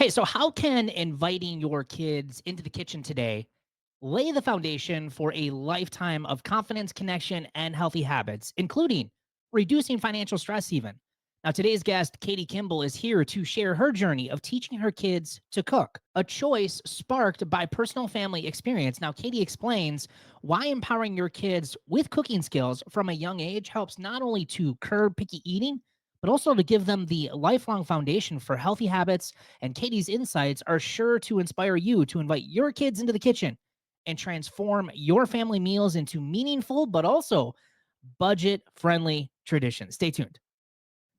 Hey, so how can inviting your kids into the kitchen today lay the foundation for a lifetime of confidence, connection, and healthy habits, including reducing financial stress, even? Now, today's guest, Katie Kimball, is here to share her journey of teaching her kids to cook, a choice sparked by personal family experience. Now, Katie explains why empowering your kids with cooking skills from a young age helps not only to curb picky eating, but also to give them the lifelong foundation for healthy habits. And Katie's insights are sure to inspire you to invite your kids into the kitchen and transform your family meals into meaningful, but also budget friendly traditions. Stay tuned.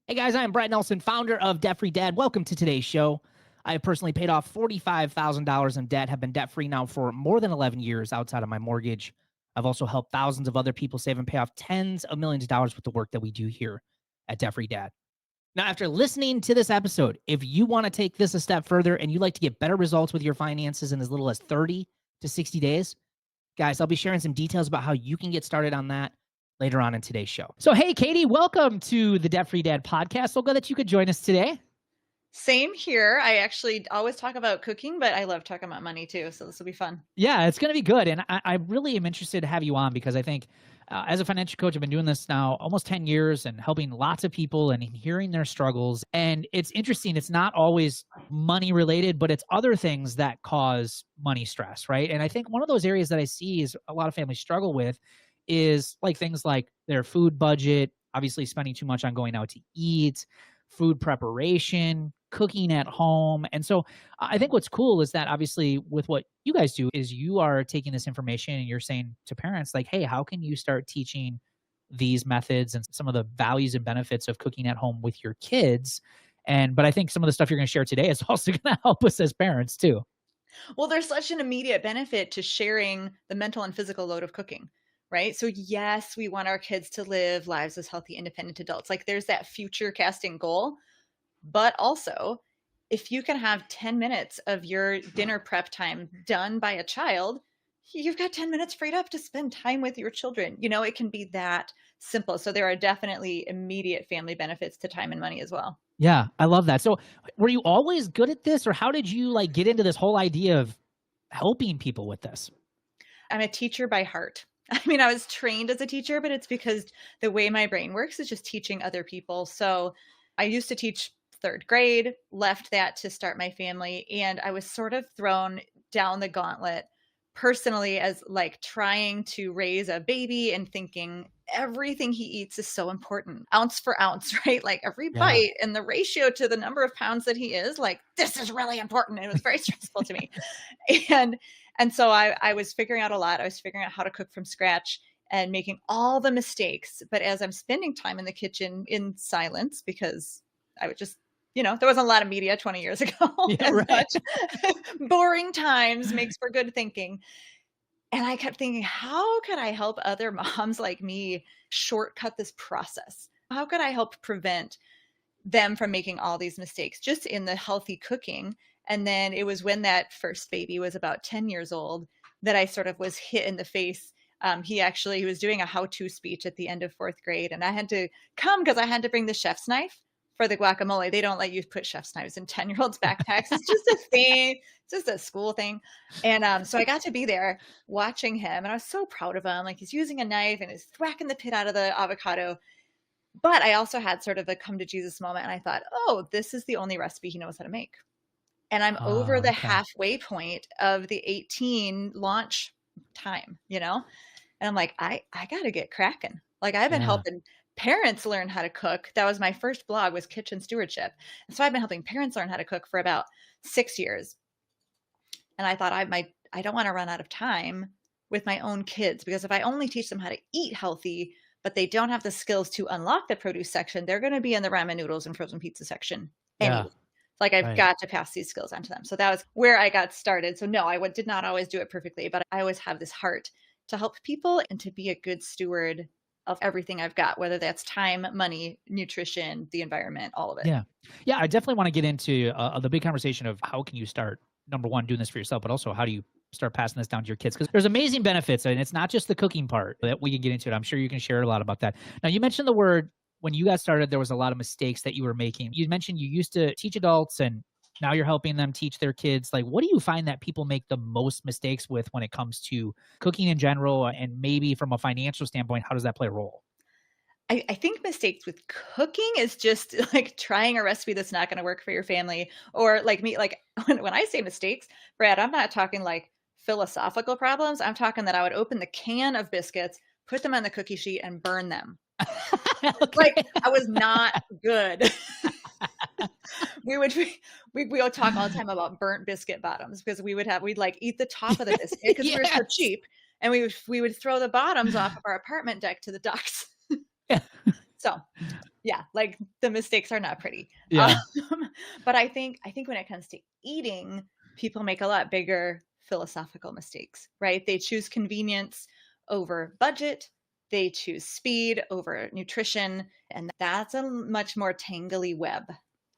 Hey guys, I am Brett Nelson, founder of Debt Free Dad. Welcome to today's show. I have personally paid off $45,000 in debt, have been debt free now for more than 11 years outside of my mortgage. I've also helped thousands of other people save and pay off tens of millions of dollars with the work that we do here at Debt Free Dad. Now, after listening to this episode, if you want to take this a step further and you like to get better results with your finances in as little as 30 to 60 days, guys, I'll be sharing some details about how you can get started on that later on in today's show. So, hey, Katie, welcome to the Debt Free Dad podcast. So glad that you could join us today. Same here. I actually always talk about cooking, but I love talking about money too. So this will be fun. Yeah, it's going to be good. And I really am interested to have you on because I think as a financial coach, I've been doing this now almost 10 years and helping lots of people and hearing their struggles. And it's interesting. It's not always money related, but it's other things that cause money stress, right? And I think one of those areas that I see is a lot of families struggle with is like things like their food budget, obviously spending too much on going out to eat, food preparation, cooking at home. And so I think what's cool is that obviously with what you guys do is you are taking this information and you're saying to parents like, hey, how can you start teaching these methods and some of the values and benefits of cooking at home with your kids? But I think some of the stuff you're going to share today is also going to help us as parents too. Well, there's such an immediate benefit to sharing the mental and physical load of cooking, right? So yes, we want our kids to live lives as healthy, independent adults. Like there's that future casting goal. But also, if you can have 10 minutes of your dinner prep time done by a child, you've got 10 minutes freed up to spend time with your children. You know, it can be that simple. So there are definitely immediate family benefits to time and money as well. Yeah, I love that. So were you always good at this or how did you like get into this whole idea of helping people with this? I'm a teacher by heart. I mean, I was trained as a teacher, but it's because the way my brain works is just teaching other people. So I used to teach third grade, left that to start my family. And I was sort of thrown down the gauntlet personally as like trying to raise a baby and thinking everything he eats is so important, ounce for ounce, right? Like every bite and the ratio to the number of pounds that he is, like, this is really important. It was very stressful to me. And so I was figuring out a lot. I was figuring out how to cook from scratch and making all the mistakes. But as I'm spending time in the kitchen in silence, because I would just, there wasn't a lot of media 20 years ago. Yeah, right. Boring times makes for good thinking. And I kept thinking, how could I help other moms like me shortcut this process? How could I help prevent them from making all these mistakes just in the healthy cooking? And then it was when that first baby was about 10 years old that I sort of was hit in the face. He was doing a how-to speech at the end of fourth grade, and I had to come because I had to bring the chef's knife for the guacamole. They don't let you put chef's knives in 10-year-olds' backpacks. It's just a thing. It's just a school thing. And so I got to be there watching him, and I was so proud of him. Like he's using a knife and he's thwacking the pit out of the avocado. But I also had sort of a come to Jesus moment, and I thought, oh, this is the only recipe he knows how to make. And I'm over the halfway point of the 18 launch time, And I'm like, I got to get cracking. Like I've been helping parents learn how to cook. That was my first blog, was kitchen stewardship. And so I've been helping parents learn how to cook for about 6 years. And I thought I don't want to run out of time with my own kids, because if I only teach them how to eat healthy, but they don't have the skills to unlock the produce section, they're going to be in the ramen noodles and frozen pizza section anyway. Like I've got to pass these skills on to them. So that was where I got started. So no, I did not always do it perfectly, but I always have this heart to help people and to be a good steward of everything I've got, whether that's time, money, nutrition, the environment, all of it. Yeah. I definitely want to get into the big conversation of how can you start, number one, doing this for yourself, but also how do you start passing this down to your kids? Because there's amazing benefits, and it's not just the cooking part that we can get into it. I'm sure you can share a lot about that. Now, you mentioned the word, when you got started, there was a lot of mistakes that you were making. You mentioned you used to teach adults and Now you're helping them teach their kids. Like, what do you find that people make the most mistakes with when it comes to cooking in general? And maybe from a financial standpoint, how does that play a role? I think mistakes with cooking is just like trying a recipe that's not going to work for your family. Or like me, like when I say mistakes, Brad, I'm not talking like philosophical problems. I'm talking that I would open the can of biscuits, put them on the cookie sheet, and burn them. Like Okay. I was not good. we would we would talk all the time about burnt biscuit bottoms because we'd like eat the top of the biscuit because we were so Yes. cheap, and we would throw the bottoms off of our apartment deck to the ducks. Yeah. So yeah, like the mistakes are not pretty. Um, Yeah. but I think when it comes to eating, people make a lot bigger philosophical mistakes, right? They choose convenience over budget. They choose speed over nutrition, and that's a much more tangly web.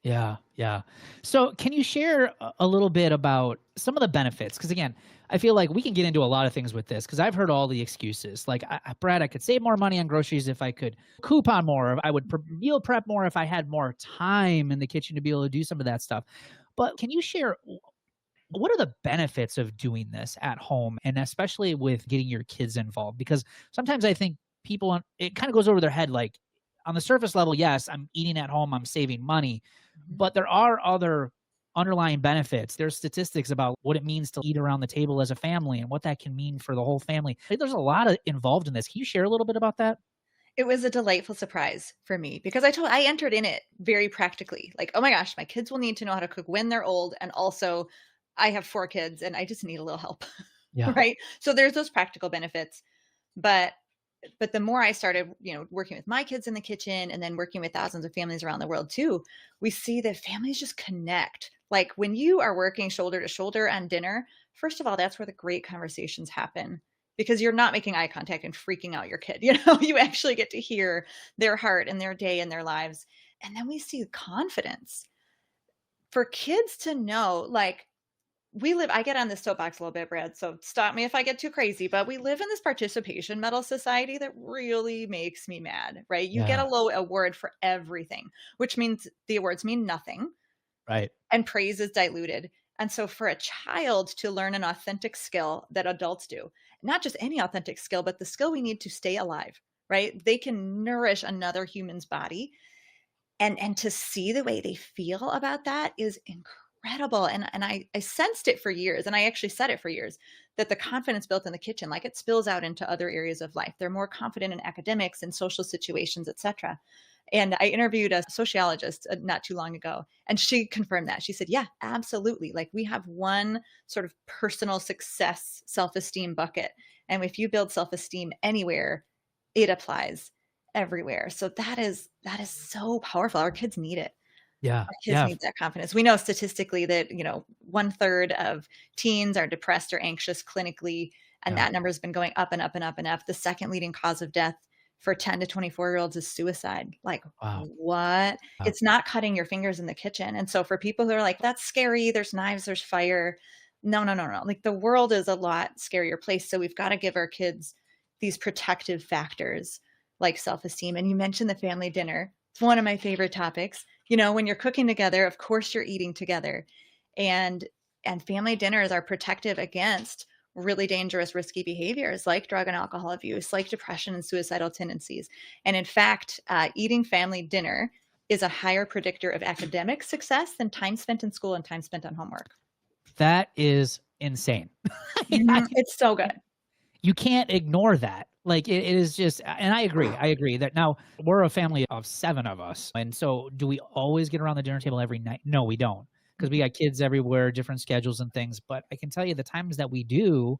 Yeah, yeah. So, can you share a little bit about some of the benefits? Because again, I feel like we can get into a lot of things with this. Because I've heard all the excuses, like, Brad, I could save more money on groceries if I could coupon more. I would meal prep more if I had more time in the kitchen to be able to do some of that stuff. But can you share what are the benefits of doing this at home, and especially with getting your kids involved? Because sometimes I think it kind of goes over their head, like, on the surface level, yes, I'm eating at home, I'm saving money, Mhm. but there are other underlying benefits. There's statistics about what it means to eat around the table as a family and what that can mean for the whole family. There's a lot of involved in this. Can you share a little bit about that? It was a delightful surprise for me because I entered in it very practically. Like, oh my gosh, my kids will need to know how to cook when they're old, and also I have 4 kids and I just need a little help, Yeah. right? So there's those practical benefits, but the more I started, working with my kids in the kitchen and then working with thousands of families around the world too, we see that families just connect. Like when you are working shoulder to shoulder on dinner, first of all, that's where the great conversations happen because you're not making eye contact and freaking out your kid. You actually get to hear their heart and their day and their lives. And then we see confidence for kids to know, like, I get on this soapbox a little bit, Brad, so stop me if I get too crazy, but we live in this participation medal society that really makes me mad, right? You get a Yeah. low award for everything, which means the awards mean nothing Right. and praise is diluted. And so for a child to learn an authentic skill that adults do, not just any authentic skill, but the skill we need to stay alive, right? They can nourish another human's body, and to see the way they feel about that is incredible, and I sensed it for years, and I actually said it for years, that the confidence built in the kitchen, like, it spills out into other areas of life. They're more confident in academics and social situations, etcetera. And I interviewed a sociologist, not too long ago, and she confirmed that. She said, "Yeah, absolutely. Like, we have one sort of personal success self-esteem bucket, and if you build self-esteem anywhere, it applies everywhere." So that is so powerful. Our kids need it. Yeah. Our kids Yeah. need that confidence. We know statistically that, one third of teens are depressed or anxious clinically, and Yeah. that number has been going up and up and up and up. The second leading cause of death for 10 to 24-year-olds is suicide. Like, Wow. what? Wow. It's not cutting your fingers in the kitchen. And so for people who are like, that's scary, there's knives, there's fire. No, no, no, no. Like the world is a lot scarier place. So we've got to give our kids these protective factors like self-esteem. And you mentioned the family dinner. It's one of my favorite topics. When you're cooking together, of course you're eating together. And family dinners are protective against really dangerous, risky behaviors like drug and alcohol abuse, like depression and suicidal tendencies. And in fact, eating family dinner is a higher predictor of academic success than time spent in school and time spent on homework. That is insane. It's so good. You can't ignore that. Like, it is just, and I agree. I agree that now we're a family of 7 of us. And so do we always get around the dinner table every night? No, we don't. Because we got kids everywhere, different schedules and things. But I can tell you the times that we do,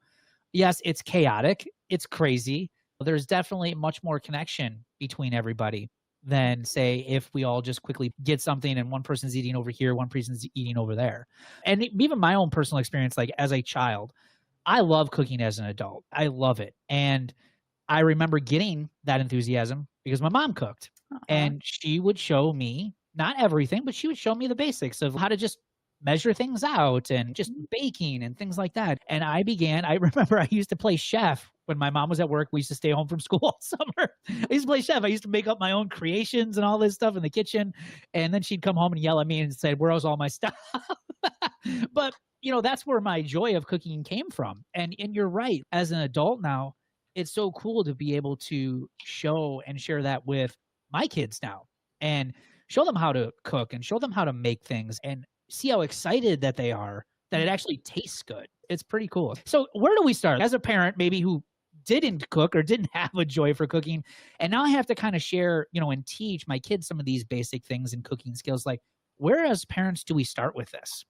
yes, it's chaotic. It's crazy. There's definitely much more connection between everybody than, say, if we all just quickly get something and one person's eating over here, one person's eating over there. And even my own personal experience, like as a child, I love cooking as an adult. I love it. And I remember getting that enthusiasm because my mom cooked, Aw. and she would show me, not everything, but she would show me the basics of how to just measure things out and just baking and things like that. And I remember I used to play chef when my mom was at work. We used to stay home from school all summer. I used to play chef. I used to make up my own creations and all this stuff in the kitchen. And then she'd come home and yell at me and say, "Where's all my stuff?" But, that's where my joy of cooking came from. And you're right. As an adult now, it's so cool to be able to show and share that with my kids now and show them how to cook and show them how to make things and see how excited that they are that it actually tastes good. It's pretty cool. So where do we start? As a parent, maybe who didn't cook or didn't have a joy for cooking, and now I have to kind of share, and teach my kids some of these basic things and cooking skills. Like, where as parents do we start with this?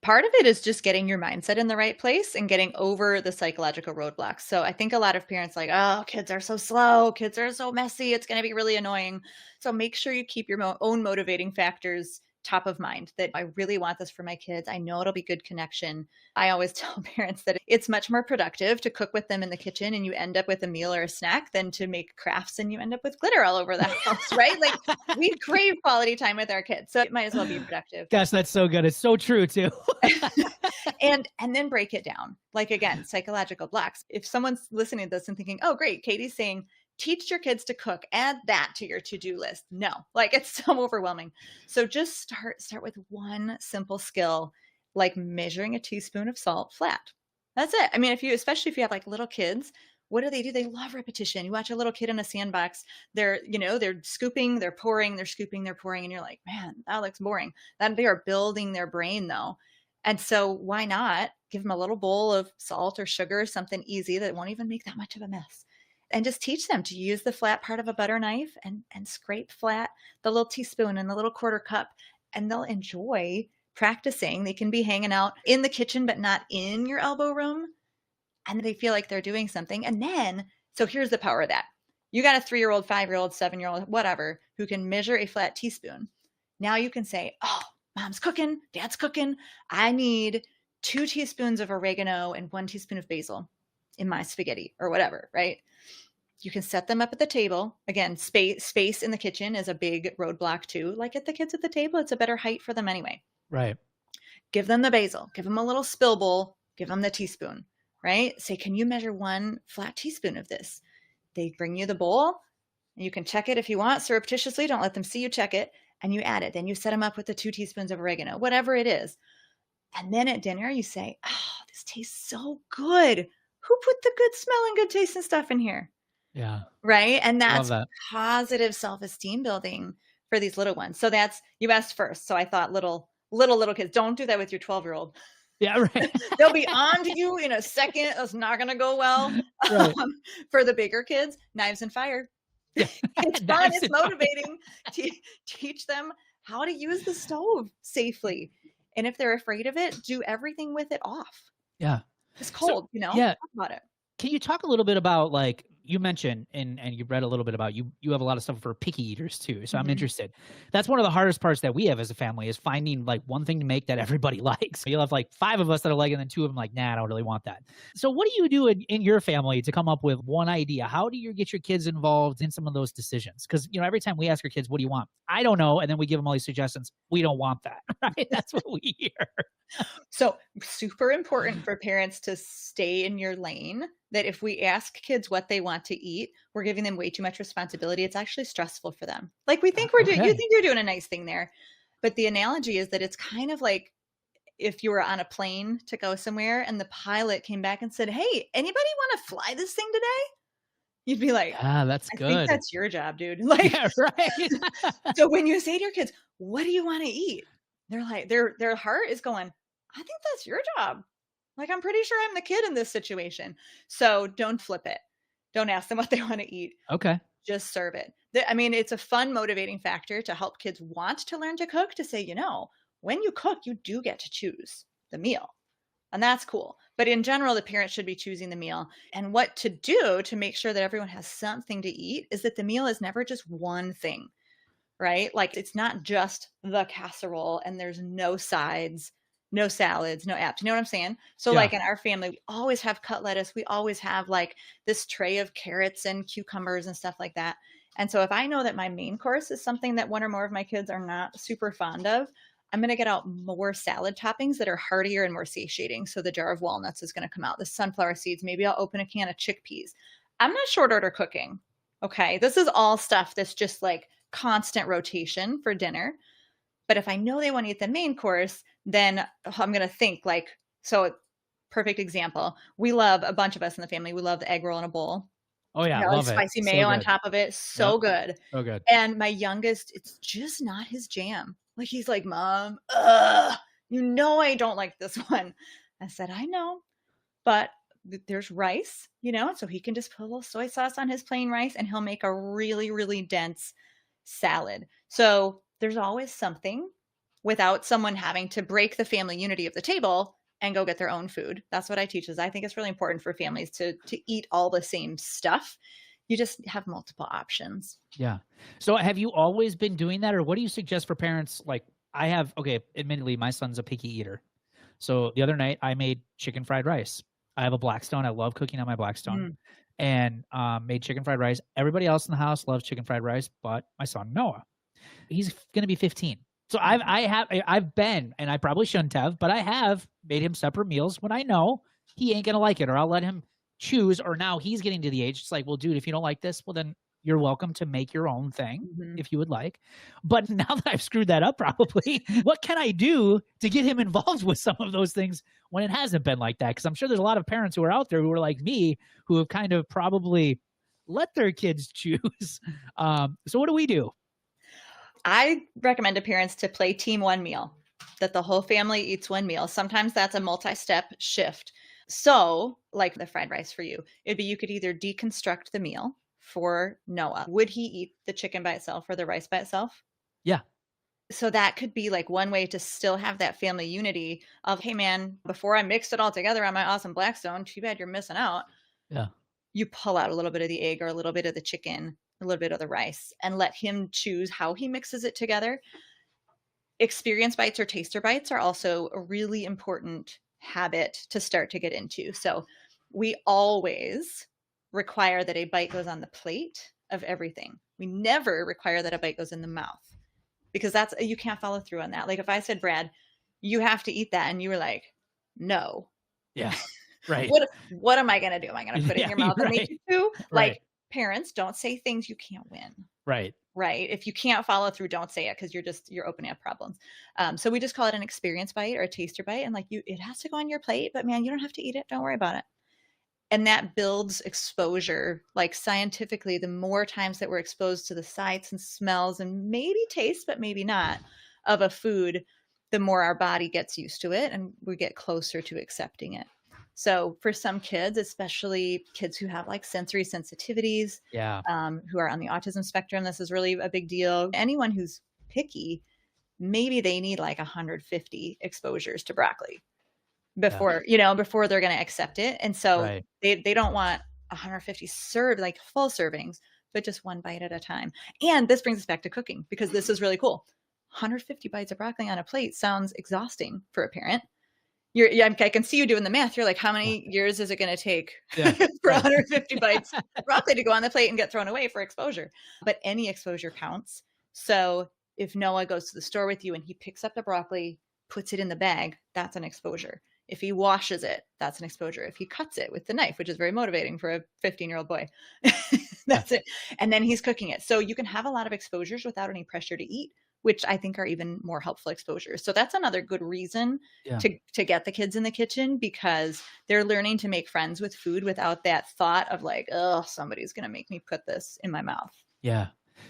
Part of it is just getting your mindset in the right place and getting over the psychological roadblocks. So I think a lot of parents like, oh, kids are so slow. Kids are so messy. It's going to be really annoying. So make sure you keep your own motivating factors top of mind, that I really want this for my kids. I know it'll be good connection. I always tell parents that it's much more productive to cook with them in the kitchen and you end up with a meal or a snack than to make crafts and you end up with glitter all over the house, right? Like, we crave quality time with our kids. So it might as well be productive. Gosh, that's so good. It's so true too. and then break it down. Like, again, psychological blocks. If someone's listening to this and thinking, oh, great, Katie's saying, teach your kids to cook, add that to your to-do list. No, like, it's so overwhelming. So just start with one simple skill, like measuring a teaspoon of salt flat. That's it. I mean, especially if you have like little kids, what do? They love repetition. You watch a little kid in a sandbox, they're scooping, they're pouring, they're scooping, they're pouring. And you're like, man, that looks boring. That they are building their brain though. And so why not give them a little bowl of salt or sugar, something easy that won't even make that much of a mess. And just teach them to use the flat part of a butter knife and scrape flat the little teaspoon and the little quarter cup. And they'll enjoy practicing. They can be hanging out in the kitchen, but not in your elbow room. And they feel like they're doing something. And then, so here's the power of that. You got a 3-year-old, 5-year-old, 7-year-old, whatever, who can measure a flat teaspoon. Now you can say, oh, mom's cooking, dad's cooking. I need 2 teaspoons of oregano and 1 teaspoon of basil in my spaghetti or whatever, right? You can set them up at the table. Again, space in the kitchen is a big roadblock too. Like, get the kids at the table. It's a better height for them anyway. Right. Give them the basil. Give them a little spill bowl. Give them the teaspoon, right? Say, can you measure 1 flat teaspoon of this? They bring you the bowl. And you can check it if you want surreptitiously. Don't let them see you check it. And you add it. Then you set them up with the 2 teaspoons of oregano, whatever it is. And then at dinner, you say, oh, this tastes so good. Who put the good smell and good taste and stuff in here? Yeah. Right. And that's Love that. positive self-esteem building for these little ones. So that's, you asked first. So I thought little kids, don't do that with your 12-year-old. Yeah, right. They'll be on to you in a second. It's not going to go well. Right. For the bigger kids, knives and fire. Yeah. It's fun. It's motivating. Teach them how to use the stove safely. And if they're afraid of it, do everything with it off. Yeah. It's cold, Yeah. Talk about it. Can you talk a little bit about, like you mentioned, and you read a little bit about, you have a lot of stuff for picky eaters too. So I'm interested. That's one of the hardest parts that we have as a family, is finding like one thing to make that everybody likes. You'll have like 5 of us that are like, and then 2 of them like, nah, I don't really want that. So what do you do in your family to come up with one idea? How do you get your kids involved in some of those decisions? Because, every time we ask our kids, what do you want? I don't know. And then we give them all these suggestions. We don't want that. Right? That's what we hear. So super important for parents to stay in your lane, that if we ask kids what they want to eat, we're giving them way too much responsibility. It's actually stressful for them. Like, we think you think you're doing a nice thing there. But the analogy is that it's kind of like if you were on a plane to go somewhere and the pilot came back and said, hey, anybody want to fly this thing today? You'd be like, That's I good. think that's your job, dude. Like, Yeah, right. So when you say to your kids, what do you want to eat? They're like, their heart is going, I think that's your job. Like, I'm pretty sure I'm the kid in this situation. So don't flip it. Don't ask them what they want to eat. Okay. Just serve it. I mean, it's a fun motivating factor to help kids want to learn to cook, to say, when you cook, you do get to choose the meal. And that's cool. But in general, the parents should be choosing the meal. And what to do to make sure that everyone has something to eat is that the meal is never just one thing, right? Like, it's not just the casserole and there's no sides, no salads, no apps. You know what I'm saying? So like in our family, we always have cut lettuce. We always have like this tray of carrots and cucumbers and stuff like that. And so if I know that my main course is something that 1 or more of my kids are not super fond of, I'm going to get out more salad toppings that are heartier and more satiating. So the jar of walnuts is going to come out, the sunflower seeds. Maybe I'll open a can of chickpeas. I'm not short order cooking. Okay. This is all stuff that's just like constant rotation for dinner. But if I know they want to eat the main course, then I'm going to think like, so perfect example. We love, a bunch of us in the family, we love the egg roll in a bowl. Oh yeah, You know, love it. spicy So mayo on good. top of it, Yep. so good. So good. And my youngest, it's just not his jam. Like, he's like, "Mom, you know I don't like this one." I said, "I know, but there's rice, you know, so he can just put a little soy sauce on his plain rice and he'll make a really, really dense salad." So there's always something without someone having to break the family unity of the table and go get their own food. That's what I teach is I think it's really important for families to eat all the same stuff. You just have multiple options. Yeah. So have you always been doing that, or what do you suggest for parents? Like I have, okay, admittedly, my son's a picky eater. So the other night I made chicken fried rice. I have a Blackstone. I love cooking on my Blackstone, Mm, and made chicken fried rice. Everybody else in the house loves chicken fried rice, but my son Noah, he's going to be 15. So mhm, I've been, and I probably shouldn't have, but I have made him separate meals when I know he ain't going to like it, or I'll let him choose. Or now he's getting to the age, it's like, well, dude, if you don't like this, well, then you're welcome to make your own thing mhm. if you would like. But now that I've screwed that up, probably, what can I do to get him involved with some of those things when it hasn't been like that? Because I'm sure there's a lot of parents who are out there who are like me, who have kind of probably let their kids choose. So what do we do? I recommend to parents to play team one meal, that the whole family eats one meal. Sometimes that's a multi-step shift. So, like the fried rice for you, it'd be you could either deconstruct the meal for Noah. Would he eat the chicken by itself or the rice by itself? Yeah. So that could be like one way to still have that family unity of, hey man, before I mixed it all together on my awesome Blackstone, too bad you're missing out. Yeah. You pull out a little bit of the egg or a little bit of the chicken, a little bit of the rice, and let him choose how he mixes it together. Experience bites or taster bites are also a really important habit to start to get into. So we always require that a bite goes on the plate of everything. We never require that a bite goes in the mouth because that's, you can't follow through on that. Like if I said, Brad, you have to eat that, and you were like, no, Yeah. Right. what am I going to do? Am I going to put it in Yeah, your you're mouth and make right. you chew? Right. Like, parents, don't say things you can't win. Right. Right? If you can't follow through, don't say it because you're opening up problems. So we just call it an experience bite or a taster bite, and like you, it has to go on your plate, but man, you don't have to eat it. Don't worry about it. And that builds exposure. Like scientifically, the more times that we're exposed to the sights and smells and maybe taste, but maybe not, of a food, the more our body gets used to it and we get closer to accepting it. So for some kids, especially kids who have like sensory sensitivities, Yeah. who are on the autism spectrum, this is really a big deal. Anyone who's picky, maybe they need like 150 exposures to broccoli Yeah. before they're going to accept it. And so Right. they don't want 150 like full servings, but just one bite at a time. And this brings us back to cooking because this is really cool. 150 bites of broccoli on a plate sounds exhausting for a parent. I can see you doing the math. You're like, how Yeah. many years is it going to take Yeah. for Right. 150 bites of broccoli to go on the plate and get thrown away for exposure? But any exposure counts. So if Noah goes to the store with you and he picks up the broccoli, puts it in the bag, that's an exposure. If he washes it, that's an exposure. If he cuts it with the knife, which is very motivating for a 15-year-old boy, Yeah. that's it. And then he's cooking it. So you can have a lot of exposures without any pressure to eat, which I think are even more helpful exposures. So that's another good reason Yeah. to get the kids in the kitchen because they're learning to make friends with food without that thought of like, oh, somebody's going to make me put this in my mouth. Yeah.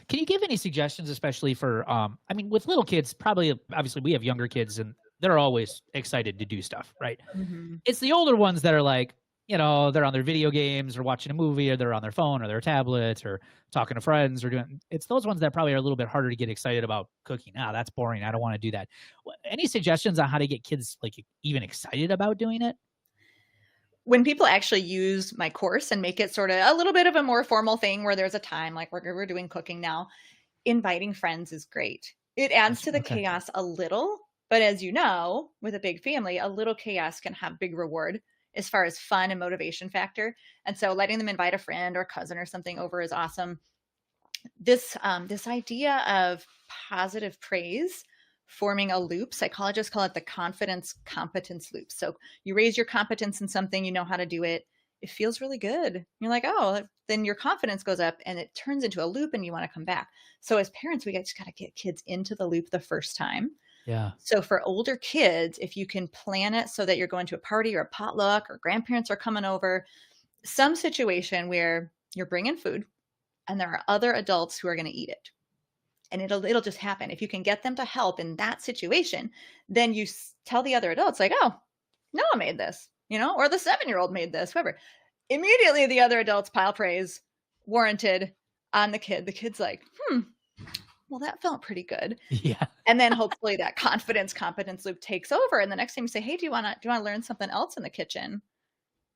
Can you give any suggestions, especially for, I mean, with little kids, probably, obviously we have younger kids and they're always excited to do stuff, right? Mhm. It's the older ones that are like, they're on their video games or watching a movie, or they're on their phone or their tablet or talking to friends or it's those ones that probably are a little bit harder to get excited about cooking. Ah, that's boring. I don't want to do that. Any suggestions on how to get kids like even excited about doing it? When people actually use my course and make it sort of a little bit of a more formal thing where there's a time, like we're doing cooking now, inviting friends is great. It adds Gotcha. to the Okay. chaos a little, but as you know, with a big family, a little chaos can have big reward as far as fun and motivation factor. And so letting them invite a friend or cousin or something over is awesome. This idea of positive praise forming a loop, psychologists call it the confidence-competence loop. So you raise your competence in something, you know how to do it, it feels really good, you're like, oh, then your confidence goes up and it turns into a loop and you want to come back. So as parents, we just got to get kids into the loop the first time. Yeah. So for older kids, if you can plan it so that you're going to a party or a potluck or grandparents are coming over, some situation where you're bringing food and there are other adults who are going to eat it. And it'll just happen. If you can get them to help in that situation, then you tell the other adults like, "Oh, Noah made this," or the 7-year-old made this, whoever. Immediately the other adults pile praise, warranted, on the kid. The kid's like, well, that felt pretty good. Yeah. And then hopefully that confidence competence loop takes over. And the next time you say, "Hey, do you wanna learn something else in the kitchen?"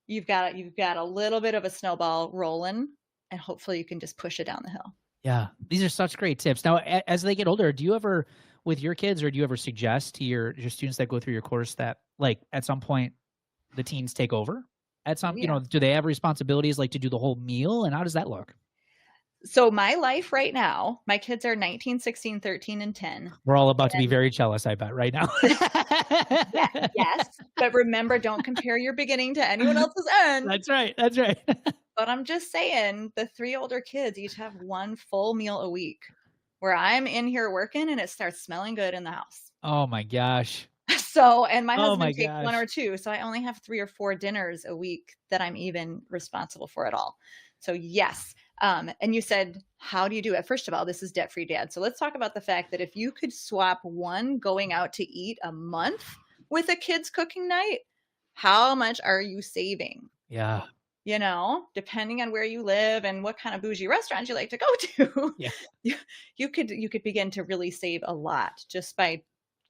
You've got a little bit of a snowball rolling, and hopefully you can just push it down the hill. Yeah. These are such great tips. Now, as they get older, do you ever, with your kids, or do you ever suggest to your students that go through your course that, like, at some point the teens take over? At Oh, some, yeah. do they have responsibilities like to do the whole meal, and how does that look? So my life right now, my kids are 19, 16, 13, and 10. We're all about to be And very jealous, I bet, right now. yeah, yes, but remember, don't compare your beginning to anyone else's end. That's right. That's right. But I'm just saying, the 3 older kids each have 1 full meal a week where I'm in here working and it starts smelling good in the house. Oh my gosh. So and my Oh my husband takes 1 or gosh. 2, so I only have 3 or 4 dinners a week that I'm even responsible for at all. So, yes, and you said, "How do you do it?" First of all, this is debt-free dad, so let's talk about the fact that if you could swap 1 going out to eat a month with a kid's cooking night, how much are you saving? Yeah. Depending on where you live and what kind of bougie restaurants you like to go to, Yeah. you you could begin to really save a lot just by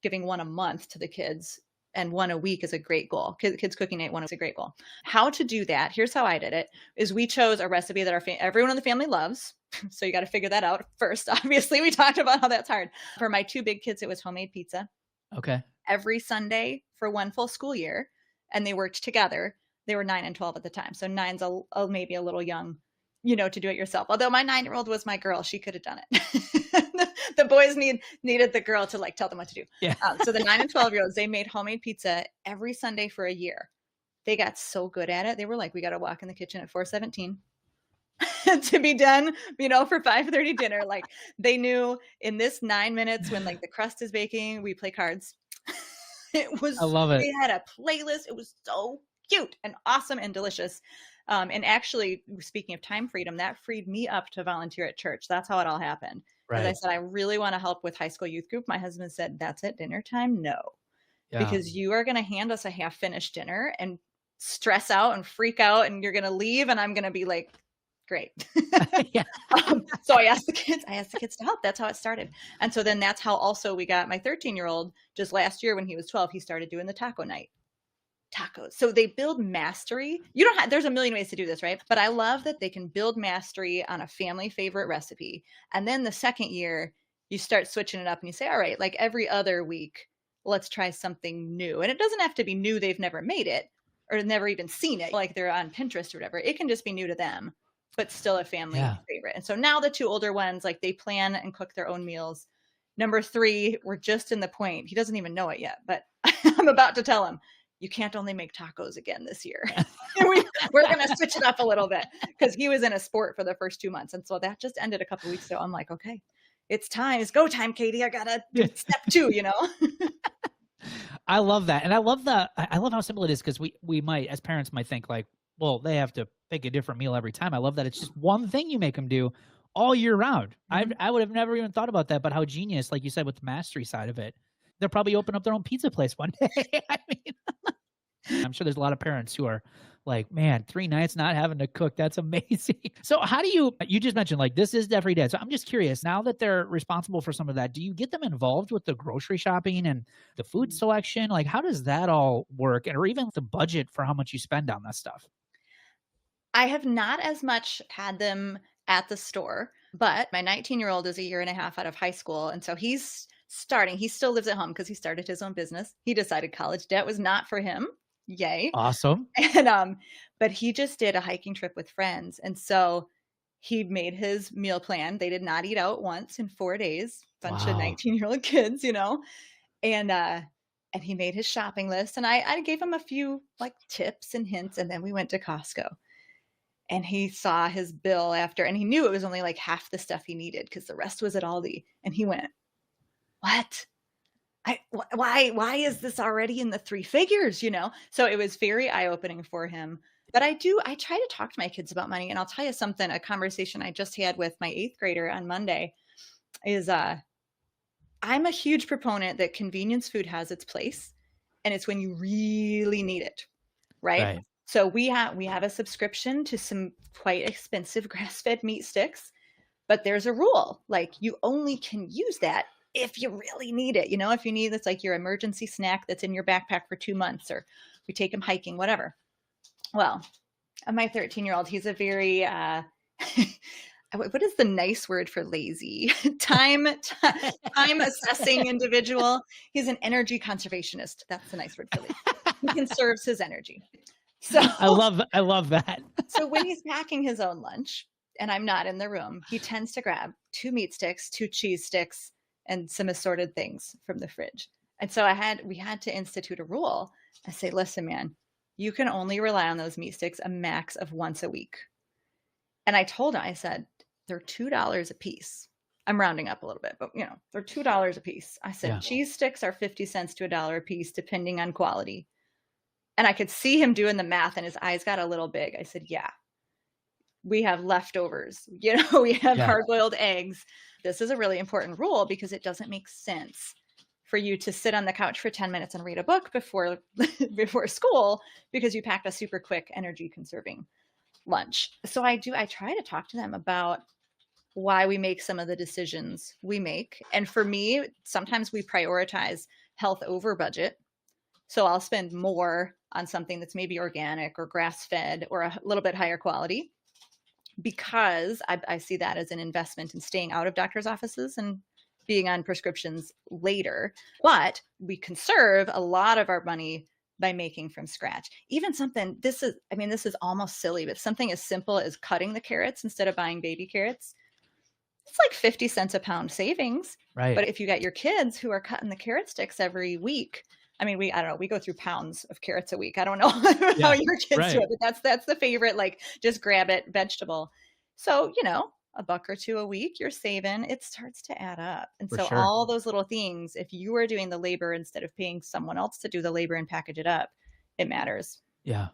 giving 1 a month to the kids, and 1 a week is a great goal. Kids cooking night 1 is a great goal. How to do that, here's how I did it, is we chose a recipe that everyone in the family loves, so you gotta figure that out first, obviously, we talked about how that's hard. For my 2 big kids, it was homemade pizza Okay. every Sunday for 1 full school year, and they worked together. They were 9 and 12 at the time, so 9's maybe a little young, to do it yourself. Although my 9-year-old was my girl, she could have done it. The boys needed the girl to, like, tell them what to do. Yeah. So the 9 and 12-year-olds, they made homemade pizza every Sunday for a year. They got so good at it, they were like, "We gotta walk in the kitchen at 4:17 to be done, for 5:30 dinner." Like, they knew in this 9 minutes when, like, the crust is baking, we play cards. I love it. They had a playlist. It was so cute and awesome and delicious. And actually, speaking of time freedom, that freed me up to volunteer at church. That's how it all happened. Because I Right. said, I really want to help with high school youth group. My husband said, "That's at dinner time? No, Yeah. because you are going to hand us a half finished dinner and stress out and freak out, and you're going to leave, and I'm going to be like, great." Yeah. So I asked the kids to help. That's how it started. And so then that's how also we got my 13-year-old just last year when he was 12, he started doing the taco night. Tacos. So they build mastery. You don't have There's a million ways to do this, right? But I love that they can build mastery on a family favorite recipe. And then the second year, you start switching it up and you say, "All right, like every other week, let's try something new." And it doesn't have to be new, they've never made it or never even seen it, like they're on Pinterest or whatever. It can just be new to them, but still a family Yeah. favorite. And so now the 2 older ones, like they plan and cook their own meals. Number 3, we're just in the point. He doesn't even know it yet, but I'm about to tell him, "You can't only make tacos again this year." We're going to switch it up a little bit because he was in a sport for the first 2 months. And so that just ended a couple weeks ago. I'm like, "Okay, it's time. It's go time, Katie. I got to Yeah. step 2." I love that, and I love how simple it is, because we might, as parents, might think like, well, they have to pick a different meal every time. I love that it's just one thing you make them do all year round. Mhm. I would have never even thought about that, but how genius, like you said, with the mastery side of it. They'll probably open up their own pizza place one day. I mean, I'm sure there's a lot of parents who are like, "Man, 3 nights not having to cook, that's amazing." So how do you just mentioned, like, this is debt-free dad. So I'm just curious, now that they're responsible for some of that, do you get them involved with the grocery shopping and the food selection? Like, how does that all work? And or even the budget for how much you spend on that stuff? I have not as much had them at the store, but my 19-year-old is a year and a half out of high school. And so he still lives at home because he started his own business. He decided college debt was not for him. Yay. Awesome. And but he just did a hiking trip with friends. And so he made his meal plan. They did not eat out once in 4 days. Bunch of Wow. 19-year-old kids. And and he made his shopping list. And I gave him a few like tips and hints. And then we went to Costco. And he saw his bill after, and he knew it was only like half the stuff he needed because the rest was at Aldi. And he went, "What? Why is this already in the three figures, you know? So it was very eye-opening for him. But I try to talk to my kids about money. And I'll tell you something, a conversation I just had with my 8th grader on Monday is I'm a huge proponent that convenience food has its place, and it's when you really need it, right? Right. So we have a subscription to some quite expensive grass-fed meat sticks, but there's a rule. Like, you only can use that if you really need it. You know, if you need, it's like your emergency snack that's in your backpack for 2 months, or we take him hiking, whatever. Well, my 13-year-old, he's a very what is the nice word for lazy? Time assessing individual. He's an energy conservationist. That's the nice word for lazy. He conserves his energy. So I love that. so when he's packing his own lunch and I'm not in the room, he tends to grab 2 meat sticks, 2 cheese sticks, and some assorted things from the fridge. And so we had to institute a rule. I say, listen, man, you can only rely on those meat sticks a max of once a week. And I told him, I said, they're $2 a piece. I'm rounding up a little bit, but you know, they're $2 a piece. I said, Yeah. cheese sticks are 50 cents to $1 a piece, depending on quality. And I could see him doing the math and his eyes got a little big. I said, yeah, we have leftovers. You know, we have Yeah. hard-boiled eggs. This is a really important rule because it doesn't make sense for you to sit on the couch for 10 minutes and read a book before before school because you packed a super quick energy conserving lunch. So I try to talk to them about why we make some of the decisions we make. And for me, sometimes we prioritize health over budget. So I'll spend more on something that's maybe organic or grass-fed or a little bit higher quality because I see that as an investment in staying out of doctor's offices and being on prescriptions later. But we conserve a lot of our money by making from scratch. Even something, this is almost silly, but something as simple as cutting the carrots instead of buying baby carrots, it's like 50 cents a pound savings. Right. But if you got your kids who are cutting the carrot sticks every week, I mean, I don't know, we go through pounds of carrots a week. I don't know how Yeah. your kids do Right. it, but that's the favorite, like just grab it vegetable. So, you know, a buck or two a week, you're saving, it starts to add up. And For so sure. all those little things, if you are doing the labor instead of paying someone else to do the labor and package it up, it matters. Yeah.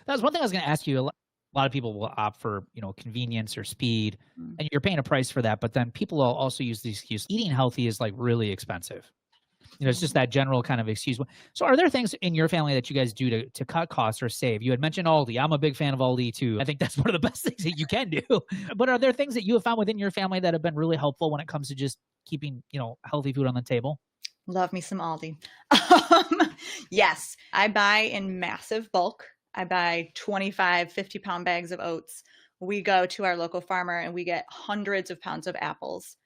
That was one thing I was going to ask you. A lot of people will opt for, convenience or speed, Mm. and you're paying a price for that. But then people will also use the excuse eating healthy is like really expensive. It's just that general kind of excuse. So are there things in your family that you guys do to cut costs or save? You had mentioned Aldi. I'm a big fan of Aldi too. I think that's one of the best things that you can do. But are there things that you have found within your family that have been really helpful when it comes to just keeping, healthy food on the table? Love me some Aldi. Yes, I buy in massive bulk. I buy 25, 50-pound bags of oats. We go to our local farmer and we get hundreds of pounds of apples.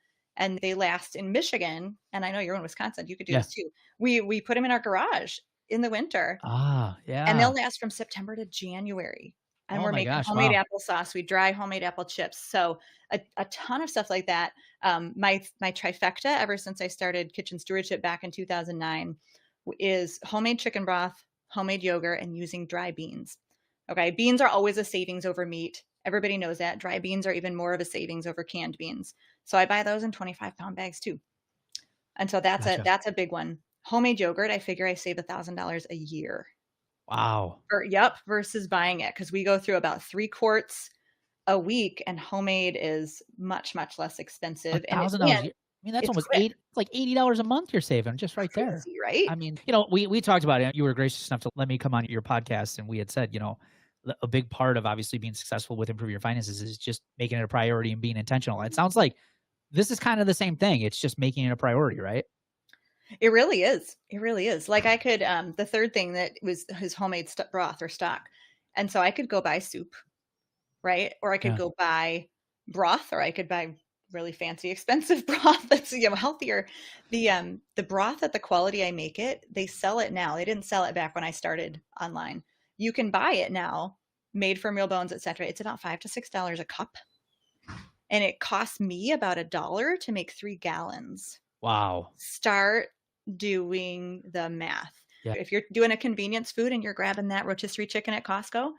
And they last in Michigan. And I know you're in Wisconsin. You could do Yeah. this too. We put them in our garage in the winter Ah, and they'll yeah. last from September to January. And Oh we're my making gosh. homemade Wow. applesauce. We dry homemade apple chips. So a ton of stuff like that. My trifecta ever since I started kitchen stewardship back in 2009 is homemade chicken broth, homemade yogurt, and using dry beans. Okay, beans are always a savings over meat. Everybody knows that. Dry beans are even more of a savings over canned beans. So I buy those in 25-pound bags too. And so Gotcha. that's a big one. Homemade yogurt, I figure I save $1,000 a year. Wow. Versus buying it because we go through about 3 quarts a week, and homemade is much, much less expensive. And $1,000. I mean, that's it's almost quick. it's like $80 a month you're saving just right there. Crazy, right? I mean, we talked about it. You were gracious enough to let me come on your podcast, and we had said, a big part of obviously being successful with improving your finances is just making it a priority and being intentional. It sounds like this is kind of the same thing. It's just making it a priority, right? It really is. It really is. Like I could, the third thing that was his homemade broth or stock. And so I could go buy soup, right? Or I could Yeah. go buy broth, or I could buy really fancy, expensive broth that's healthier. The broth at the quality I make it, they sell it now. They didn't sell it back when I started online. You can buy it now, made from real bones, etc. It's about $5 to $6 a cup, and it costs me about $1 to make 3 gallons. Wow. Start doing the math. Yeah. If you're doing a convenience food and you're grabbing that rotisserie chicken at Costco,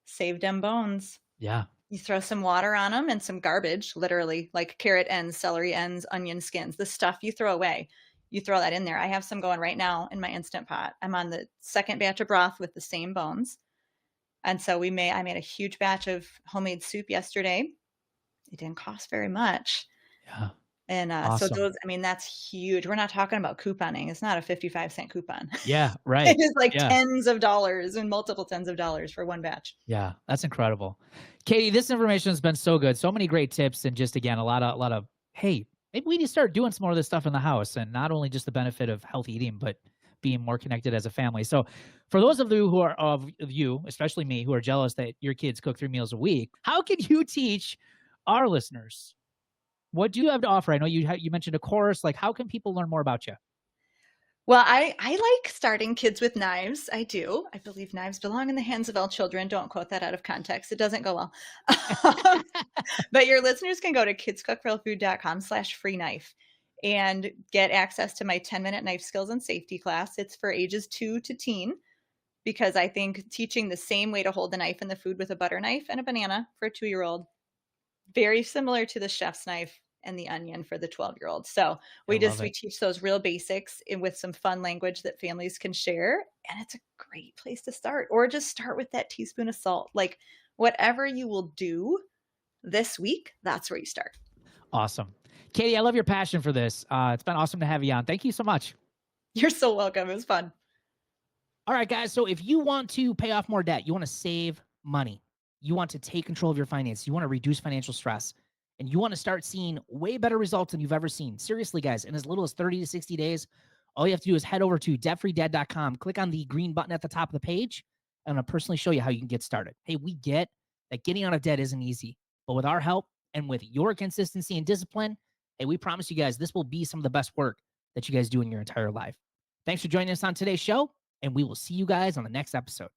save them bones. Yeah. You throw some water on them and some garbage, literally, like carrot ends, celery ends, onion skins, the stuff you throw away. you throw that in there. I have some going right now in my Instant Pot. I'm on the second batch of broth with the same bones. And so I made a huge batch of homemade soup yesterday. It didn't cost very much. Yeah. And, so Awesome. those I mean, that's huge. We're not talking about couponing. It's not a 55-cent coupon. Yeah. It Right. is like Yeah. tens of dollars and multiple tens of dollars for one batch. Yeah. That's incredible. Katie, this information has been so good. So many great tips. And just again, a lot of, hey, maybe we need to start doing some more of this stuff in the house, and not only just the benefit of healthy eating, but being more connected as a family. So for those of you who are of you, especially me, who are jealous that your kids cook 3 meals a week, how can you teach our listeners? What do you have to offer? I know you mentioned a course. Like, how can people learn more about you? Well, I like starting kids with knives. I do. I believe knives belong in the hands of all children. Don't quote that out of context. It doesn't go well. But your listeners can go to kidscookrealfood.com/free knife and get access to my 10-minute knife skills and safety class. It's for ages 2 to teen because I think teaching the same way to hold the knife and the food with a butter knife and a banana for a 2-year-old, very similar to the chef's knife and the onion for the 12-year-old. So I love we it. teach those real basics with some fun language that families can share, and it's a great place to start. Or just start with that teaspoon of salt. Like whatever you will do this week, that's where you start. Awesome. Katie, I love your passion for this. It's been awesome to have you on. Thank you so much. You're so welcome. It was fun. All right, guys. So if you want to pay off more debt, you want to save money, you want to take control of your finances, you want to reduce financial stress, and you want to start seeing way better results than you've ever seen. Seriously, guys, in as little as 30 to 60 days, all you have to do is head over to debtfreedad.com, click on the green button at the top of the page, and I'll personally show you how you can get started. Hey, we get that getting out of debt isn't easy, but with our help and with your consistency and discipline, hey, we promise you guys this will be some of the best work that you guys do in your entire life. Thanks for joining us on today's show, and we will see you guys on the next episode.